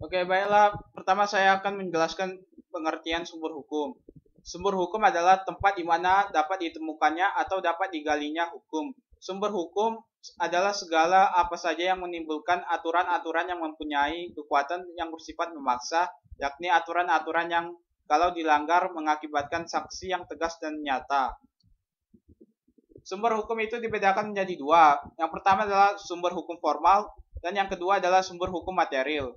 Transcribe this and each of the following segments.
Oke, baiklah. Pertama saya akan menjelaskan pengertian sumber hukum. Sumber hukum adalah tempat di mana dapat ditemukannya atau dapat digalinya hukum. Sumber hukum adalah segala apa saja yang menimbulkan aturan-aturan yang mempunyai kekuatan yang bersifat memaksa, yakni aturan-aturan yang kalau dilanggar mengakibatkan sanksi yang tegas dan nyata. Sumber hukum itu dibedakan menjadi dua. Yang pertama adalah sumber hukum formal dan yang kedua adalah sumber hukum material.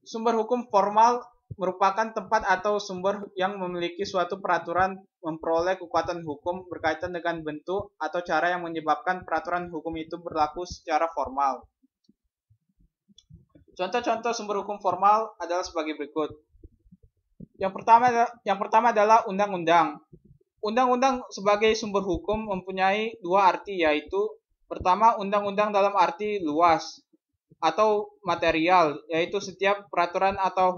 Sumber hukum formal merupakan tempat atau sumber yang memiliki suatu peraturan memperoleh kekuatan hukum berkaitan dengan bentuk atau cara yang menyebabkan peraturan hukum itu berlaku secara formal. Contoh-contoh sumber hukum formal adalah sebagai berikut. Yang pertama adalah undang-undang. Undang-undang sebagai sumber hukum mempunyai dua arti, yaitu pertama undang-undang dalam arti luas atau material, yaitu setiap peraturan atau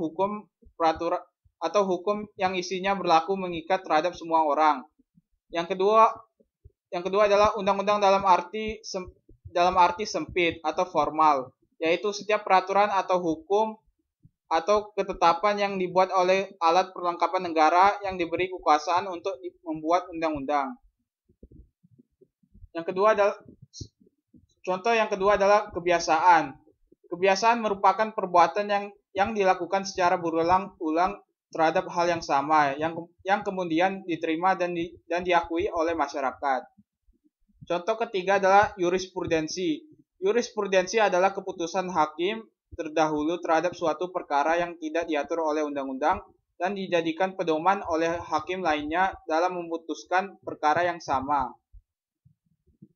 hukum yang isinya berlaku mengikat terhadap semua orang. Yang kedua adalah undang-undang dalam arti sempit atau formal, yaitu setiap peraturan atau hukum atau ketetapan yang dibuat oleh alat perlengkapan negara yang diberi kekuasaan untuk membuat undang-undang. Contoh yang kedua adalah kebiasaan. Kebiasaan merupakan perbuatan yang dilakukan secara berulang-ulang terhadap hal yang sama, yang kemudian diterima dan diakui oleh masyarakat. Contoh ketiga adalah jurisprudensi. Jurisprudensi adalah keputusan hakim terdahulu terhadap suatu perkara yang tidak diatur oleh undang-undang dan dijadikan pedoman oleh hakim lainnya dalam memutuskan perkara yang sama.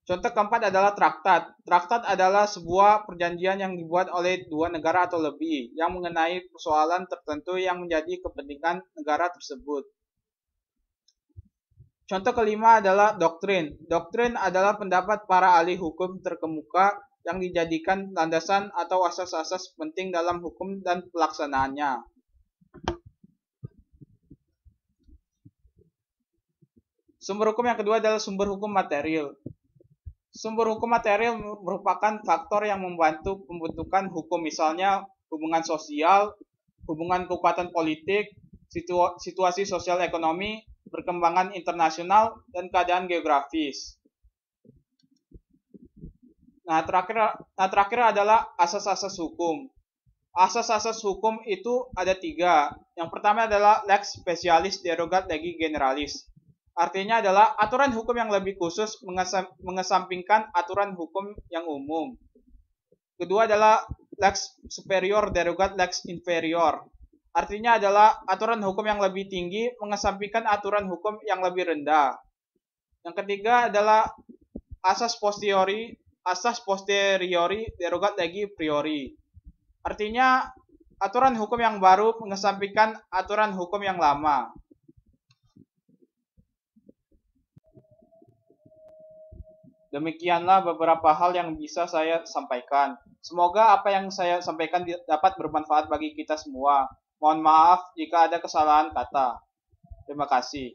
Contoh keempat adalah traktat. Traktat adalah sebuah perjanjian yang dibuat oleh dua negara atau lebih yang mengenai persoalan tertentu yang menjadi kepentingan negara tersebut. Contoh kelima adalah doktrin. Doktrin adalah pendapat para ahli hukum terkemuka yang dijadikan landasan atau asas-asas penting dalam hukum dan pelaksanaannya. Sumber hukum yang kedua adalah sumber hukum material. Sumber hukum material merupakan faktor yang membantu pembentukan hukum, misalnya hubungan sosial, hubungan kekuatan politik, situasi sosial ekonomi, perkembangan internasional, dan keadaan geografis. Nah, terakhir adalah asas-asas hukum. Asas-asas hukum itu ada tiga. Yang pertama adalah lex specialis derogat legi generalis. Artinya adalah aturan hukum yang lebih khusus mengesampingkan aturan hukum yang umum. Kedua adalah lex superior derogat lex inferior. Artinya adalah aturan hukum yang lebih tinggi mengesampingkan aturan hukum yang lebih rendah. Yang ketiga adalah asas posteriori derogat legi priori. Artinya aturan hukum yang baru mengesampingkan aturan hukum yang lama. Demikianlah beberapa hal yang bisa saya sampaikan. Semoga apa yang saya sampaikan dapat bermanfaat bagi kita semua. Mohon maaf jika ada kesalahan kata. Terima kasih.